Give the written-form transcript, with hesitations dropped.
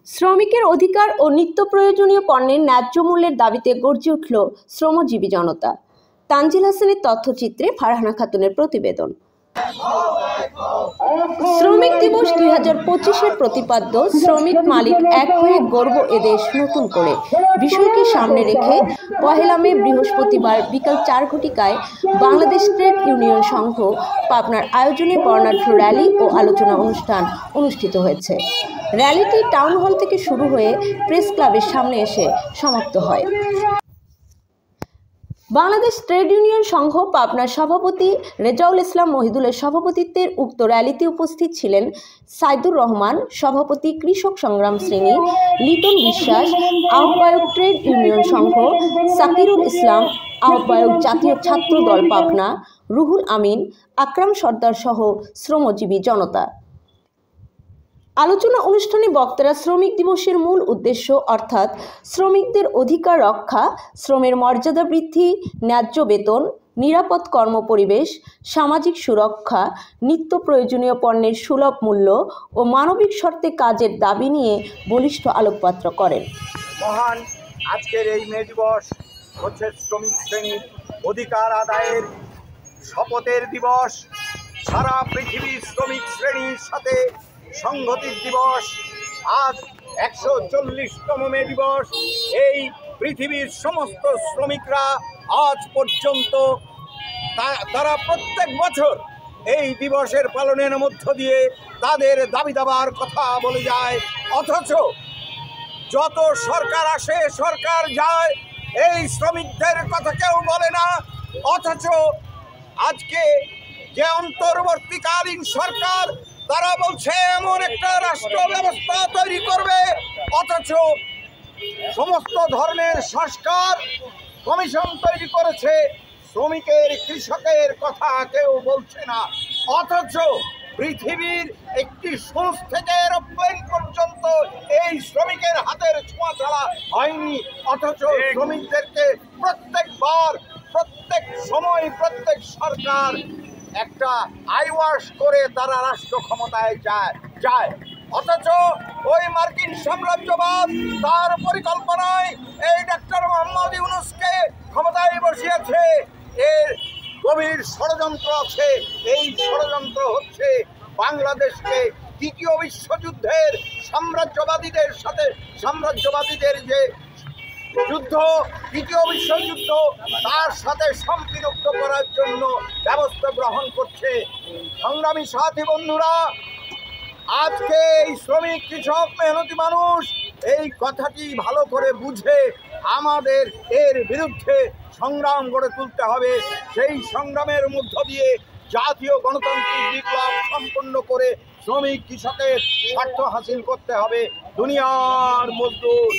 শ্রমিকের অধিকার ও নিত্য প্রয়োজনীয় পণ্যের ন্যায্য মূল্যের দাবিতে গর্জে উঠল শ্রমজীবী জনতা। তানজিল হাসানের তথ্যচিত্রে ফারহানা খাতুনের প্রতিবেদন। শ্রমিক দিবস 2025-এর প্রতিপাদ্য শ্রমিক মালিক এক হয়ে গর্ব এদেশ নতুন করে বিষয়কে সামনে রেখে 1 মে বৃহস্পতিবার বিকাল 4 ঘটিকায় বাংলাদেশ ট্রেড ইউনিয়ন সংঘ পাবনার আয়োজনে বর্ণাঢ্য র্যালি ও আলোচনা অনুষ্ঠান অনুষ্ঠিত হয়েছে। র্যালিটি টাউন হল থেকে শুরু হয়ে প্রেস ক্লাবের সামনে এসে সমাপ্ত হয়। বাংলাদেশ ট্রেড ইউনিয়ন সংঘ পাবনার সভাপতি রেজাউল ইসলাম মহিদুলের সভাপতিত্বের উক্ত র্যালিতে উপস্থিত ছিলেন সাইদুর রহমান, সভাপতি কৃষক সংগ্রাম শ্রেণী, লিটন বিশ্বাস, আহ্বায়ক ট্রেড ইউনিয়ন সংঘ, সাকিরুল ইসলাম, আহ্বায়ক জাতীয় ছাত্র দল পাবনা, রুহুল আমিন, আকরাম সর্দার সহ শ্রমজীবী জনতা। আলোচনা অনুষ্ঠানে বক্তারা শ্রমিক দিবসের মূল উদ্দেশ্য অর্থাৎ শ্রমিকদের অধিকার রক্ষা, শ্রমের মর্যাদা বৃদ্ধি, ন্যায্য বেতন, নিরাপদ কর্মপরিবেশ, সামাজিক সুরক্ষা, নিত্য প্রয়োজনীয় পণ্যের সুলভ মূল্য ও মানবিক শর্তে কাজের দাবি নিয়ে বলিষ্ঠ আলোকপাত করেন। মহান আজকের এই মে দিবস হচ্ছে শ্রমিক শ্রেণীর অধিকার আদায়ের শপথের দিবস। সারা পৃথিবীর শ্রমিক শ্রেণীর সাথে সংহতির দিবস। আজ 140তম মে দিবস। এই পৃথিবীর সমস্ত শ্রমিকরা আজ পর্যন্ত তারা প্রত্যেক বছর এই দিবসের পালনের মধ্য দিয়ে তাদের দাবি দাবার কথা বলে যায়, অথচ যত সরকার আসে সরকার যায়, এই শ্রমিকদের কথা কেউ বলে না। অথচ আজকে যে অন্তর্বর্তীকালীন সরকার তারা বলছে এমন একটা রাষ্ট্র ব্যবস্থা তৈরি করবে, অথচ সমস্ত ধরনের সংস্কার কমিশন তৈরি করেছে, শ্রমিকের কৃষকের কথা কেউ বলছে না। অথচ পৃথিবীর একটি সোর্স থেকে এরোপ্লেন পর্যন্ত এই শ্রমিকের হাতের ছোঁয়া ছাড়া হয়নি। অথচ শ্রমিকদেরকে প্রত্যেকবার, প্রত্যেক সময়, প্রত্যেক সরকার একটা আইওয়াশ করে তারা রাষ্ট্র ক্ষমতায় যায়। অথচ ওই মার্কিন সাম্রাজ্যবাদ তার পরিকল্পনায় এই ডাক্তার মোহাম্মদ ইউনূসকে ক্ষমতায় বসিয়েছে। এর গভীর ষড়যন্ত্র আছে। এই ষড়যন্ত্র হচ্ছে বাংলাদেশকে দ্বিতীয় বিশ্বযুদ্ধের সাম্রাজ্যবাদীদের সাথে, সাম্রাজ্যবাদীদের যে যুদ্ধ, দ্বিতীয় বিশ্বযুদ্ধ, তার সাথে সম্পৃক্ত করার জন্য ব্যবস্থা গ্রহণ করছে। সংগ্রামী সাথী বন্ধুরা, আজকে এই শ্রমিক, কৃষক, মেহনতি মানুষ এই কথাটি ভালো করে বুঝে আমাদের এর বিরুদ্ধে সংগ্রাম গড়ে তুলতে হবে। সেই সংগ্রামের মধ্য দিয়ে জাতীয় গণতান্ত্রিক বিপ্লব সম্পন্ন করে শ্রমিক কৃষকের স্বার্থ হাসিল করতে হবে। দুনিয়ার মজদুর।